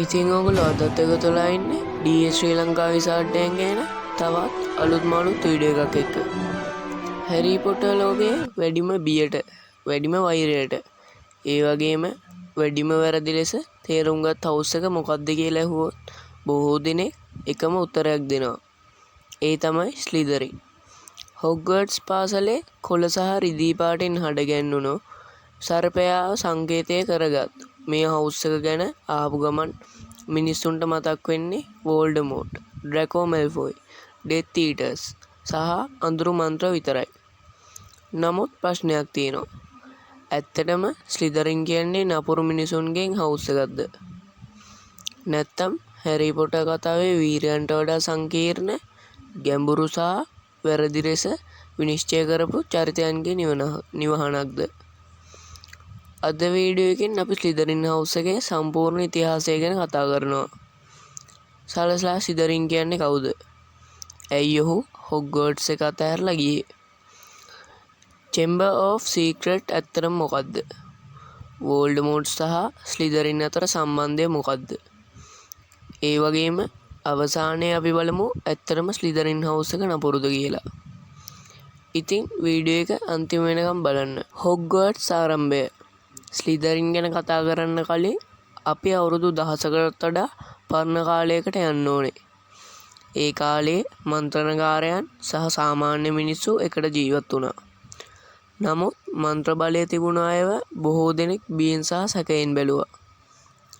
ඉතින් ඔයගොල්ලෝ අදත් එකතුලා ඉන්නේ DS ශ්‍රී ලංකා විසාඩ්ඩයෙන් ගේන තවත් අලුත් මලුත් වීඩියෝ එකක් එක්ක. හැරි පොටර් ලෝකයේ වැඩිම බියට, වැඩිම වෛරයට, ඒ වගේම වැඩිම වැරදි ලෙස තේරුම්ගත් හවුස් එක මොකක්ද කියලා ඇහුවොත් බොහෝ දෙනෙක් එකම උත්තරයක් දෙනවා. ඒ තමයි ස්ලිදරින්. හොග්වර්ට්ස් පාසලේ කොළ සහ රිදී පාටින් හඩගැන්වුණු සර්පයාව සංකේතය කරගත් මේ හවුස් එක ගැන ආපු ගමන් මිනිස්සුන්ට මතක් වෙන්නේ වෝල්ඩමෝට්, ඩ්‍රැකෝ මැල්ෆොයි, ඩෙත් ඊටර්ස් සහ අඳුරු මන්ත්‍ර විතරයි. නමුත් ප්‍රශ්නයක් තියෙනවා. ඇත්තටම ස්ලිදරින් කියන්නේ නපුරු මිනිසුන්ගෙන් හවුස් එකක්ද? නැත්තම් හැරි පොටර් කතාවේ වීරයන්ට වඩා සංකීර්ණ, ගැඹුරු සහ වැරදි ලෙස විනිශ්චය කරපු චරිතයන්ගේ නිවහනක්ද? අද වීඩියෝ එකෙන් අපි ස්ලිදරින් හවුස් එකේ සම්පූර්ණ ඉතිහාසය ගැන කතා කරනවා. සලස්ලා ස්ලිදරින් කියන්නේ කවුද? ඇයි ඔහු හොග්වර්ට්ස් එක අතහැරලා ගියේ? චෙම්බර් ඔෆ් සීක්‍රට් ඇත්තටම මොකක්ද? වෝල්ඩමෝට් සහ ස්ලිදරින් අතර සම්බන්ධය මොකක්ද? ඒ වගේම අවසානයේ අපි බලමු ඇත්තටම ස්ලිදරින් හවුස් එක නපුරුද කියලා. ඉතින් වීඩියෝ එක අන්තිම වෙනකම් බලන්න. හොග්වර්ට්ස් ආරම්භය. ස්ලිදරින් ගැන කතා කරන්න කලින් අපි අවුරුදු 1000කටත් වඩා පරණ කාලයකට යන්න ඕනේ. ඒ කාලේ මන්ත්‍රණකාරයන් සහ සාමාන්‍ය මිනිස්සු එකට ජීවත් වුණා. නමුත් මන්ත්‍ර බලය තිබුණ අයව බොහෝ දෙනෙක් බියෙන් සහ සැකයෙන් බැලුවා.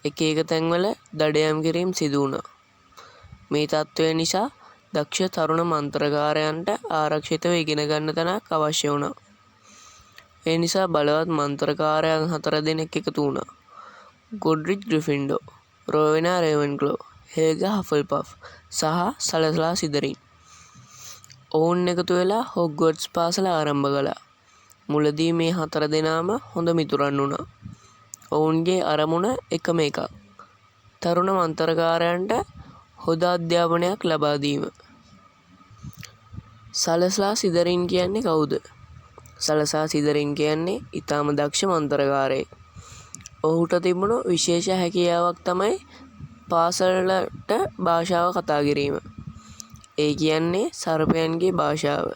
එක තැන්වල දඩයම් කිරීම සිදු වුණා. මේ තත්ත්වය නිසා දක්ෂ තරුණ මන්ත්‍රකාරයන්ට ආරක්ෂිතව ඉගෙන ගන්න තැනක් අවශ්‍ය වුණා. ඒ නිසා බලවත් මන්ත්‍රකාරයන් 4 දෙනෙක් එකතු වුණා. ගොඩ්රිච් ග්‍රිෆින්ඩෝ, රෝවෙනා රේවන්ක්ලෝ, හෙල්ගා හෆල්පෆ් සහ සලස්ලා ස්ලිදරින්. ඔවුන් එකතු වෙලා හොග්වර්ට්ස් පාසල ආරම්භ කළා. මුලදී මේ 4 දෙනාම හොඳ මිතුරන් වුණා. ඔවුන්ගේ අරමුණ එකම එකක්. තරුණ මන්ත්‍රකාරයන්ට හොඳ අධ්‍යාපනයක් ලබා දීම. සලස්ලා ස්ලිදරින් කියන්නේ කවුද? සලසා ස්ලිදරින් කියන්නේ ඊටාම දක්ෂ මන්ත්‍රකාරයෙක්. ඔහුට තිබුණු විශේෂ හැකියාවක් තමයි පාසලට භාෂාව කතා කිරීම. ඒ කියන්නේ සර්පයන්ගේ භාෂාව.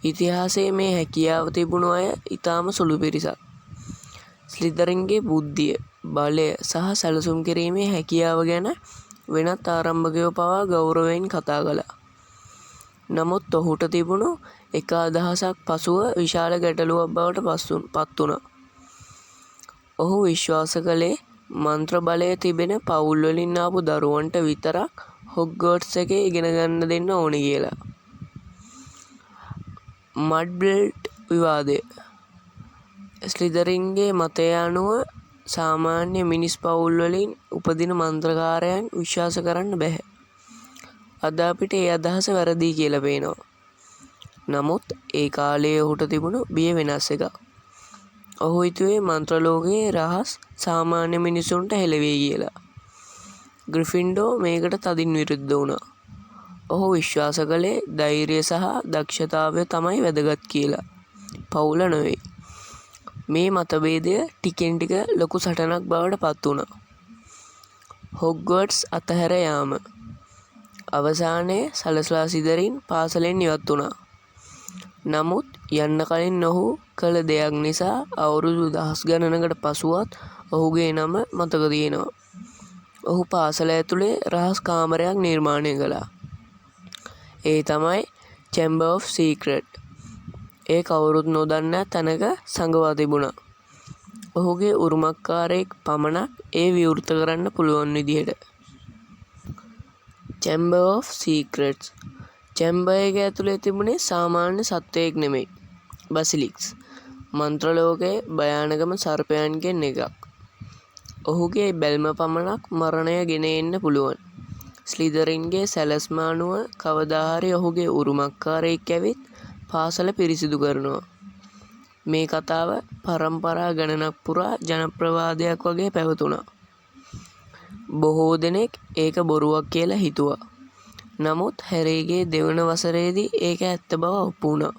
ඉතිහාසයේ මේ හැකියාව තිබුණු අය ඊටාම සුළු පිරිසක්. ස්ලිදරින්ගේ බුද්ධිය, බලය සහ සැලසුම් කිරීමේ හැකියාව ගැන වෙනත් ආරම්භකයෝ පවා ගෞරවයෙන් කතා කළා. නමුත් ඔහුට තිබුණු එක අදහසක් පසුව විශාල ගැටලුවක් බවට පත් වුණා. ඔහු විශ්වාස කළේ මන්ත්‍ර බලය තිබෙන පවුල් වලින් ආපු දරුවන්ට විතරක් හොග්වර්ට්ස් එකේ ඉගෙන ගන්න දෙන්න ඕනේ කියලා. මඩ්බෙල්ට් විවාදය. ස්ලිදරින්ගේ මතය අනුව සාමාන්‍ය මිනිස් පවුල් වලින් උපදින මන්ත්‍රකාරයන් විශ්වාස කරන්න බැහැ. අද අපිට ඒ අදහස වැරදි කියලා පේනවා. නමුත් ඒ කාලේ ඔහුට තිබුණු බිය වෙනස් එකක්. ඔහු හිතුවේ මන්ත්‍ර ලෝකයේ රහස් සාමාන්‍ය මිනිසුන්ට හෙළවෙයි කියලා. ග්‍රිෆින්ඩෝ මේකට තදින් විරුද්ධ වුණා. ඔහු විශ්වාස කළේ ධෛර්යය සහ දක්ෂතාවය තමයි වැදගත් කියලා. පවුල නෙවෙයි. මේ මතභේදය ටිකෙන් ටික ලොකු සටනක් බවට පත් වුණා. හොග්වර්ට්ස් අතහැර යාම. අවසානයේ සලස්ලා ස්ලිදරින් පාසලෙන් ඉවත් වුණා. නමුත් යන්න කලින් ඔහු කළ දෙයක් නිසා අවුරුදු 10 ගණනකට පසුවත් ඔහුගේ නම මතක තියෙනවා. ඔහු පාසල ඇතුලේ රහස් කාමරයක් නිර්මාණය කළා. ඒ තමයි චෙම්බර් ඔෆ් සීක්‍රට්. ඒ කවුරුත් නොදන්න තැනක සඟවා තිබුණා. ඔහුගේ උරුමකාරයෙක් පමණක් ඒ විවෘත කරන්න පුළුවන් විදිහට. චෙම්බර් ඔෆ් සීක්‍රට්ස්. චෙම්බර් එක ඇතුලේ තිබුණේ සාමාන්‍ය සත්වයෙක් නෙමෙයි. බැසිලිස්ක්. මන්ත්‍ර ලෝකයේ භයානකම සර්පයන්ගෙන් එකක්. ඔහුගේ බැල්ම පමණක් මරණය ගෙන එන්න පුළුවන්. ස්ලිදරින්ගේ සැලැස්ම අනුව කවදා හරි ඔහුගේ උරුමකාරයෙක් ඇවිත් පාසල පිරිසිදු කරනවා. මේ කතාව පරම්පරා ගණනක් පුරා ජනප්‍රවාදයක් වගේ පැවතුණා. බොහෝ දෙනෙක් ඒක බොරුවක් කියලා හිතුවා. නමුත් හැරිගේ දෙවන වසරේදී ඒක ඇත්ත බව ඔප්පු වුණා.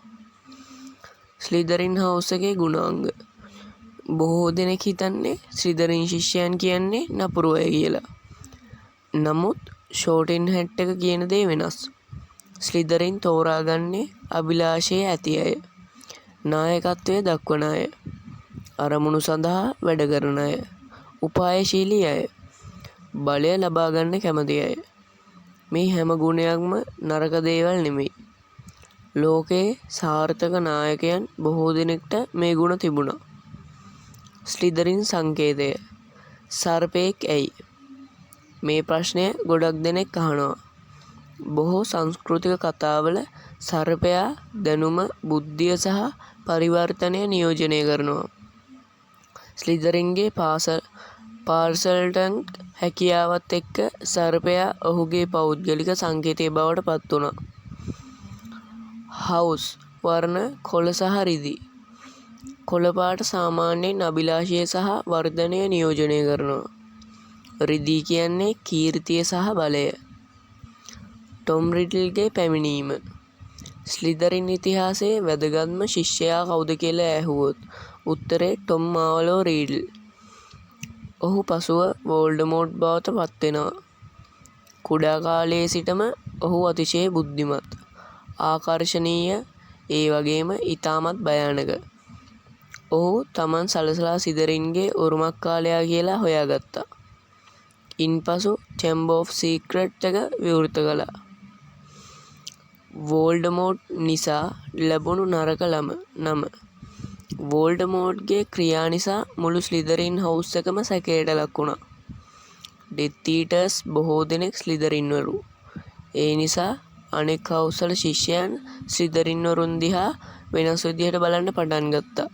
ස්ලිදරින් හවුස් එකේ ගුණාංග. බොහෝ දෙනෙක් හිතන්නේ ස්ලිදරින් ශිෂ්‍යයන් කියන්නේ නපුරු අය කියලා. නමුත් ෂෝටින් හැට් එක කියන දේ වෙනස්. ස්ලිදරින් තෝරාගන්නේ අභිලාෂයේ ඇති අය, නායකත්වය දක්වන අය, අරමුණු සඳහා වැඩ කරන අය, උපායශීලී අය, බලය ලබා ගන්න කැමති අය. මේ හැම ගුණයක්ම නරක දේවල් නෙමෙයි. ලෝකයේ සාර්ථක නායකයන් බොහෝ දෙනෙක්ට මේ ගුණ තිබුණා. ස්ලිදරින් සංකේතය. සර්පයෙක් ඇයි? මේ ප්‍රශ්නය ගොඩක් දෙනෙක් අහනවා. බොහෝ සංස්කෘතික කතාවල සර්පයා දැනුම, බුද්ධිය සහ පරිවර්තනය නියෝජනය කරනවා. ස්ලිදරින්ගේ පාර්සල්ටන් හැකියාවත් එක්ක සර්පයා ඔහුගේ පෞද්ගලික සංකේතය බවට පත් වුණා. හවුස් වර්ණ කොළ සහ රිදී. කොළ පාට සාමාන්‍යයෙන් අභිලාෂය සහ වර්ධනය නියෝජනය කරනවා. රිදී කියන්නේ කීර්තිය සහ බලය. ටොම් රිඩ්ල්ගේ පැමිණීම. ස්ලිදරින් ඉතිහාසයේ වැදගත්ම ශිෂ්‍යයා කවුද කියලා ඇහුවොත් උත්තරේ ටොම් මාවලෝ රීඩ්ල්. ඔහු පසුව වෝල්ඩමෝට් බවට පත් වෙනවා. කුඩා කාලයේ සිටම ඔහු අතිශය බුද්ධිමත්, ආකර්ශනීය, ඒ වගේම ඉතාමත් භයානක. ඔහු තමන් සලසලා ස්ලිදරින්ගේ උරුමකාරයා කියලා හොයාගත්තා. ඉන්පසු චැම්බර් ඔෆ් සීක්‍රට්ස් එක විවෘත කළා. වෝල්ඩමෝට් නිසා ලැබුණු නරක නම. වෝල්ඩමෝට්ගේ ක්‍රියා නිසා මුළු ස්ලිදරින් හවුස් එකම සැකයට ලක් වුණා. ඩෙත් ඊටර්ස් බොහෝ දෙනෙක් ස්ලිදරින්වරු. ඒ නිසා අනෙක් හවුස් වල ශිෂ්‍යයන් ස්ලිදරින්වරුන් දිහා වෙනස් විදිහට බලන්න පටන් ගත්තා.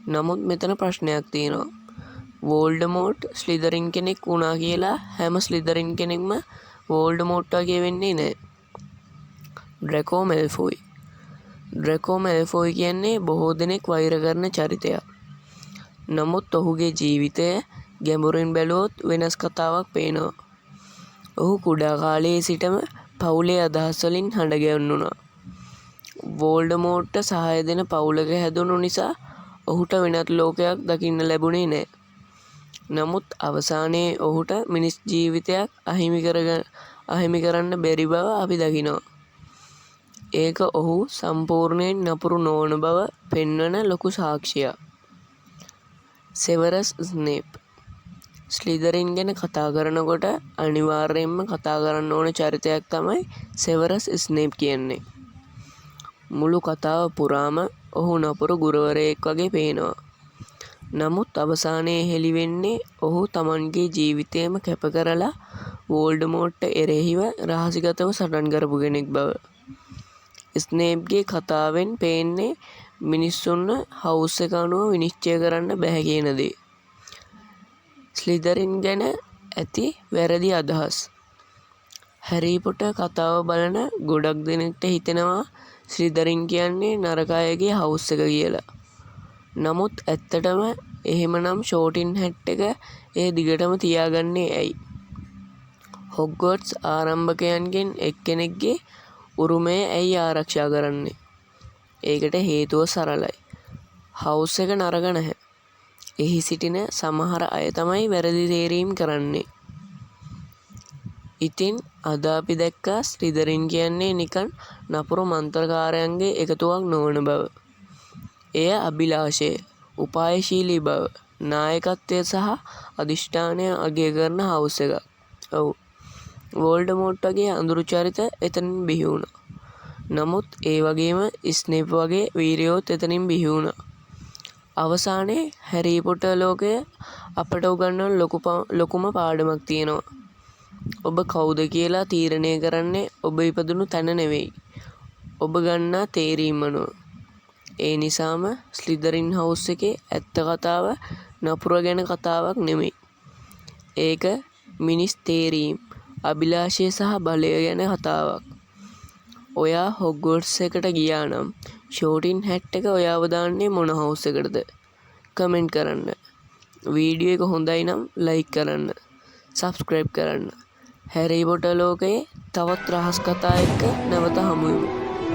නමුත් මෙතන ප්‍රශ්නයක් තියෙනවා. වෝල්ඩමෝට් ස්ලිදරින් කෙනෙක් වුණා කියලා හැම ස්ලිදරින් කෙනෙක්ම වෝල්ඩමෝට් වගේ වෙන්නේ නැහැ. ඩ්‍රැකෝ මැල්ෆොයි. ඩ්‍රැකෝ මැල්ෆොයි කියන්නේ බොහෝ දෙනෙක් වෛර කරන චරිතයක්. නමුත් ඔහුගේ ජීවිතය ගැඹුරින් බැලුවොත් වෙනස් කතාවක් පේනවා. ඔහු කුඩා කාලයේ සිටම පවුලේ අදහස් වලින් හඬ ගැන්වුණා. වෝල්ඩමෝට්ට සහාය දෙන පවුලක හැදුණු නිසා ඔහුට වෙනත් ලෝකයක් දකින්න ලැබුණේ නැහැ. නමුත් අවසානයේ ඔහුට මිනිස් ජීවිතයක් අහිමි කරන්න බැරි බව අපි දකිනවා. ඒක ඔහු සම්පූර්ණයෙන් නපුරු නොවන බව පෙන්වන ලොකු සාක්ෂියක්. සෙවරස් ස්නේප්. ස්ලිදරින් ගැන කතා කරනකොට අනිවාර්යයෙන්ම කතා කරන්න ඕන චරිතයක් තමයි සෙවරස් ස්නේප් කියන්නේ. මුළු කතාව පුරාම ඔහු නපුරු ගුරුවරයෙක් වගේ පේනවා. නමුත් අවසානයේ හෙළි වෙන්නේ ඔහු තමන්ගේ ජීවිතයම කැප කරලා වෝල්ඩමෝට්ට එරෙහිව රහසිගතව සටන් කරපු කෙනෙක් බව. ස්නේප්ගේ කතාවෙන් පේන්නේ මිනිස්සුන්ව හවුස් එක අනුව විනිශ්චය කරන්න බැහැ කියන දේ. ස්ලිදරින් ගැන ඇති වැරදි අදහස්. හැරි පොටර් කතාව බලන ගොඩක් දෙනෙක්ට හිතෙනවා ස්ලිදරින් කියන්නේ නරක අයගේ හවුස් එක කියලා. නමුත් ඇත්තටම එහෙමනම් ෂෝටින් හැට් එක ඒ දිගටම තියාගන්නේ ඇයි? හොග්වර්ට්ස් ආරම්භකයන්ගෙන් එක්කෙනෙක්ගේ උරුමය ඇයි ආරක්ෂා කරන්නේ? ඒකට හේතුව සරලයි. හවුස් එක නරක නැහැ. එහි සිටින සමහර අය තමයි වැරදි තේරීම් කරන්නේ. ඉතින් අද අපි දැක්කා ස්ලිදරින් කියන්නේ නිකන් නපුරු මන්ත්‍රකාරයන්ගේ එකතුවක් නොවන බව. එය අභිලාෂය, උපායශීලී බව, නායකත්වය සහ අධිෂ්ඨානය අගය කරන හවුස් එකක්. ඔව්. වෝල්ඩමෝට් වගේ අඳුරු චරිත එතනින් බිහි වුණා. නමුත් ඒ වගේම ස්නේප් වගේ වීරයෝත් එතනින් බිහි වුණා. අවසානයේ හැරි පොටර් ලෝකය අපට උගන්වන ලොකුම පාඩමක් තියෙනවා. ඔබ කවුද කියලා තීරණය කරන්නේ ඔබ ඉපදුණු තැන නෙවෙයි. ඔබ ගන්නා තේරීම් අනුව. ඒ නිසාම ස්ලිදරින් හවුස් එකේ ඇත්ත කතාව නපුර ගැන කතාවක් නෙමෙයි. ඒක මිනිස් තේරීම්, අභිලාෂය සහ බලය ගැන කතාවක්. ඔයා හොග්වර්ට්ස් එකට ගියා නම් ෂෝටින් හැට් එක ඔයාව දාන්නේ මොන හවුස් එකටද? කමෙන්ට් කරන්න. වීඩියෝ එක හොඳයි නම් ලයික් කරන්න. සබ්ස්ක්‍රයිබ් කරන්න. හැරි පොටර් ලෝකයේ තවත් රහස් කතා එක්ක නැවත හමු වෙමු.